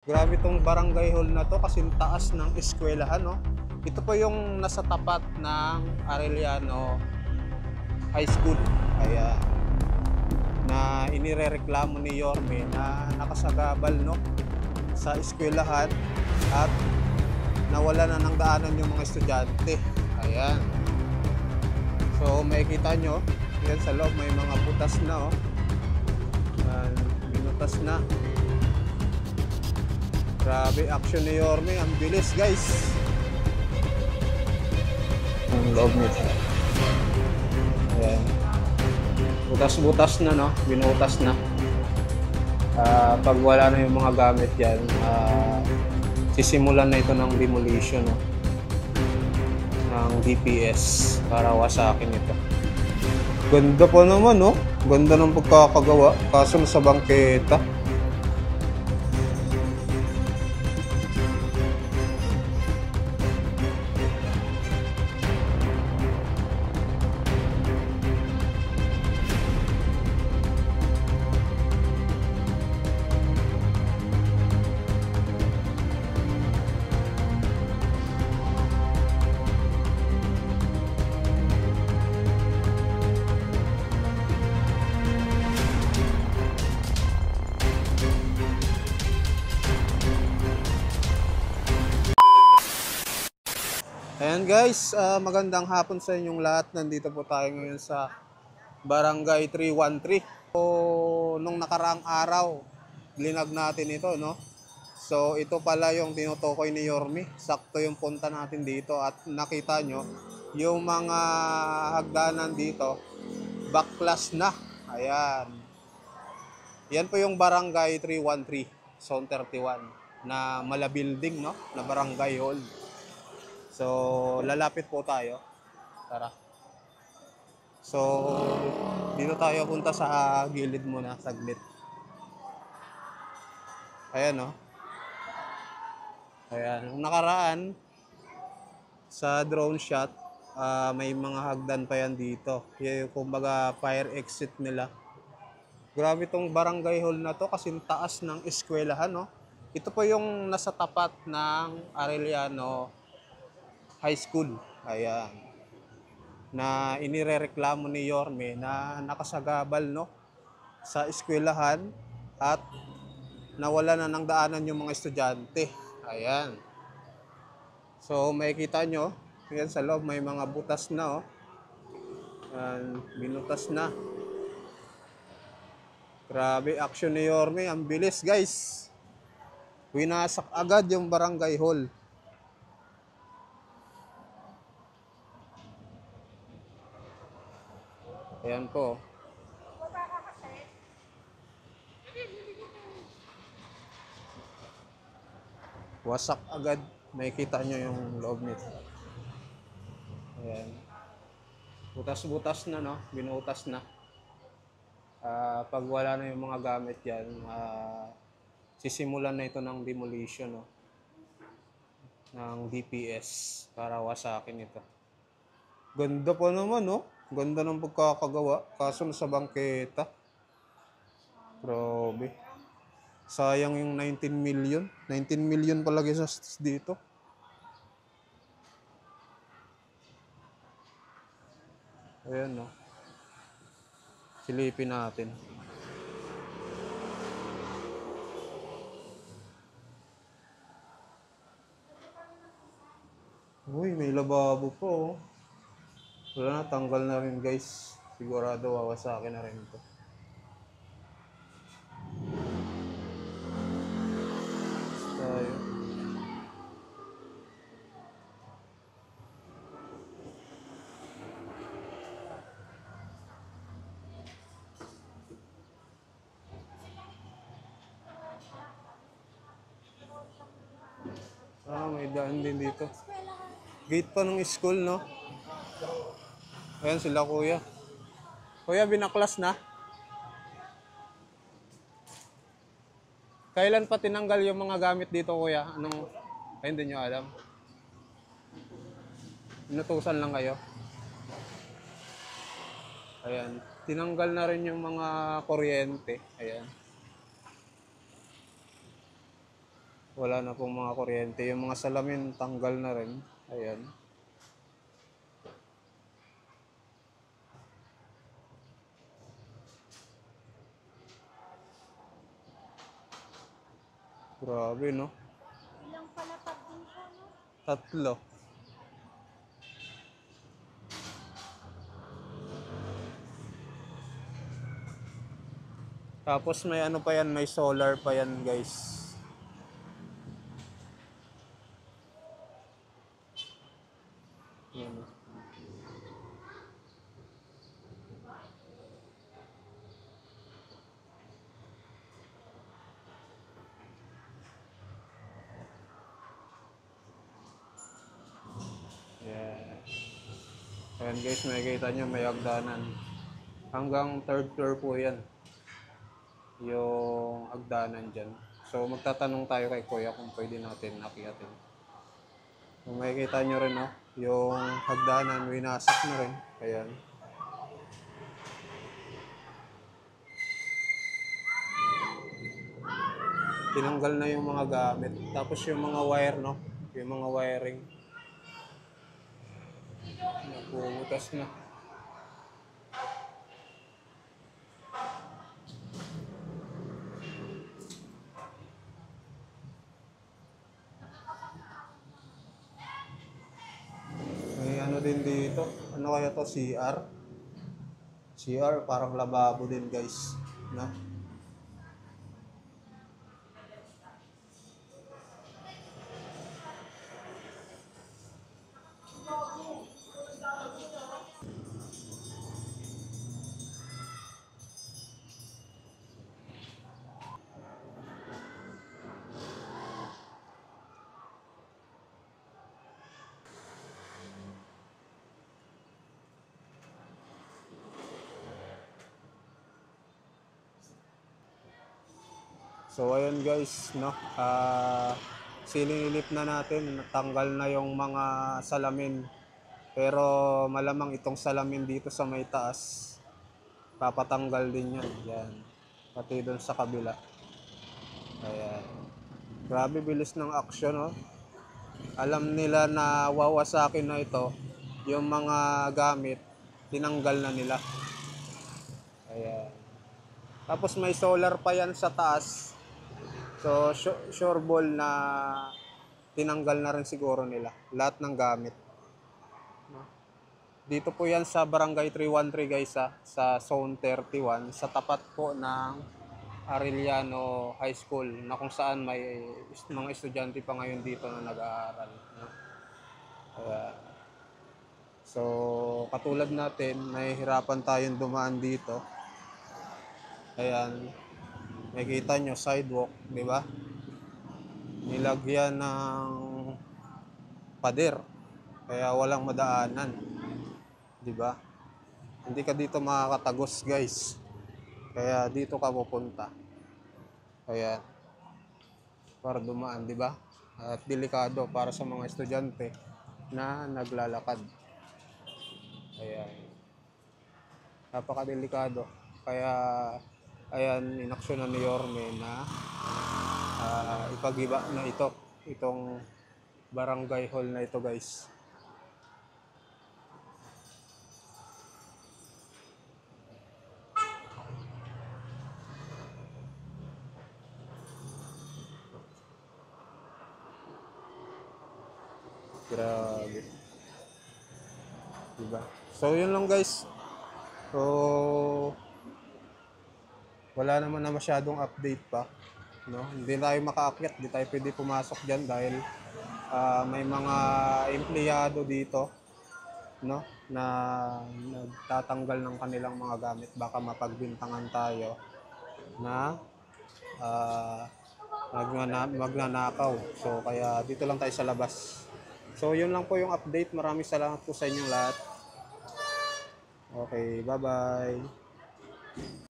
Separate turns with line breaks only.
Grabe tong barangay hall na to kasing taas ng eskwelahan, no? Ito po yung nasa tapat ng Arellano High School. Kaya na inirereklamo ni Yorme na nakasagabal, no, sa eskwelahan at nawala na ng daanan yung mga estudyante. Ayan. So makikita nyo, yan sa loob may mga butas na, oh. Binutas na. Grabe action ni Yorme, ang bilis guys. Ang loob nito. Ayan. Butas-butas na, no? Binutas na. Pag wala na yung mga gamit yan, sisimulan na ito ng demolition, no? Ng DPS para wasakin ito. Ganda pa naman, no? Ganda ng pagkakagawa. Kaso sa bangketa. Ayan guys, magandang hapon sa inyong lahat. Nandito po tayo ngayon sa Barangay 313. So, nung nakaraang araw, linag natin ito, no? So, ito pala yung tinutukoy ni Yorme. Sakto yung punta natin dito at nakita nyo, yung mga hagdanan dito, backclass na. Ayan. Yan po yung Barangay 313, Zone 31, na mala building, no? Na barangay hall. So, lalapit po tayo. Tara. So, dito tayo punta sa gilid muna, saglit. Ayan, no? Ayan. Nung nakaraan, sa drone shot, may mga hagdan pa yan dito. Yung kumbaga fire exit nila. Grabe tong barangay hall na to kasing taas ng eskwelahan, no? Ito po yung nasa tapat ng Arellano High School. Ayan. Na inirereklamo ni Yorme na nakasagabal, no, sa eskwelahan at nawala na ng daanan yung mga estudyante. Ayan. So makikita nyo, yan sa loob may mga butas na, oh. Binutas na. Grabe action ni Yorme, ang bilis guys. Winasak agad yung barangay hall. Ayan po. Wasak agad. Makikita nyo yung loob nito. Ayan. Butas-butas na, no? Binutas na. Pag wala na yung mga gamit yan, sisimulan na ito ng demolition, no? Ng DPS para wasakin ito. Ganda pa naman, no? Ganda ng pagkakagawa. Kaso sa bangketa. Grabe. Sayang yung 19 million. 19 million palagi sa dito. Ayan, no? Silipin natin. Uy, may lababo po, oh. Wala na, tanggal na rin guys. Sigurado wawasakin na rin ito. Tayo. May daan din dito. Gate pa ng school, no? Ayan sila kuya. Kuya, binaklas na? Kailan pa tinanggal yung mga gamit dito, kuya? Anong, ay, hindi nyo alam? Inutusan lang kayo? Ayan. Tinanggal na rin yung mga kuryente. Ayan. Wala na pong mga kuryente. Yung mga salamin tanggal na rin. Ayan. Grabe, no?
Ilang palapag din po, no?
3. Tapos may ano pa yan, may solar pa yan, guys. Yan. Yeah. Ayan guys, makikita nyo may hagdanan. Hanggang 3rd floor po yan. Yung hagdanan dyan. So magtatanong tayo kay Kuya kung pwede natin akiyatin. Kung makikita nyo rin, no? Yung hagdanan, winasak na rin. Ayan. Tinanggal na yung mga gamit. Tapos yung mga wire, no? Yung mga wiring. Napubutas na. May ano din dito. Ano kaya to? CR? CR, parang lababo din, guys. No? So ayun guys, no? Sinilip na natin, natanggal na yung mga salamin. Pero malamang itong salamin dito sa may taas, papatanggal din yan. Yan. Pati doon sa kabila. Ayan. Grabe bilis ng aksyon, no? Alam nila na wawasakin na ito, yung mga gamit, tinanggal na nila. Ayan. Tapos may solar pa yan sa taas. So, sure ball na tinanggal na rin siguro nila lahat ng gamit. Dito po yan sa Barangay 313 guys, sa Zone 31, sa tapat po ng Arellano High School, na kung saan may mga estudyante pa ngayon dito na nag-aaral. No? So, katulad natin, nahihirapan tayong dumaan dito. Ayan, makikita nyo, sidewalk, di ba? Nilagyan ng pader, kaya walang madaanan, di ba? Hindi ka dito makakatagos guys, kaya dito ka pupunta. Kaya para dumaan, di ba? At delikado para sa mga estudyante na naglalakad. Ayan, napakadelikado. Kaya ayan, inaksyonan ni Yorme na ipagiba na itong barangay hall na ito guys. Grabe, diba? So yun lang guys. So wala naman na masyadong update pa, no? Hindi tayo makaakyat, hindi tayo pwede pumasok diyan dahil may mga empleyado dito, no, na nagtatanggal ng kanilang mga gamit. Baka mapagbintangan tayo na magnanakaw. So kaya dito lang tayo sa labas. So yun lang po yung update. Maraming salamat po sa inyong lahat. Okay, bye-bye.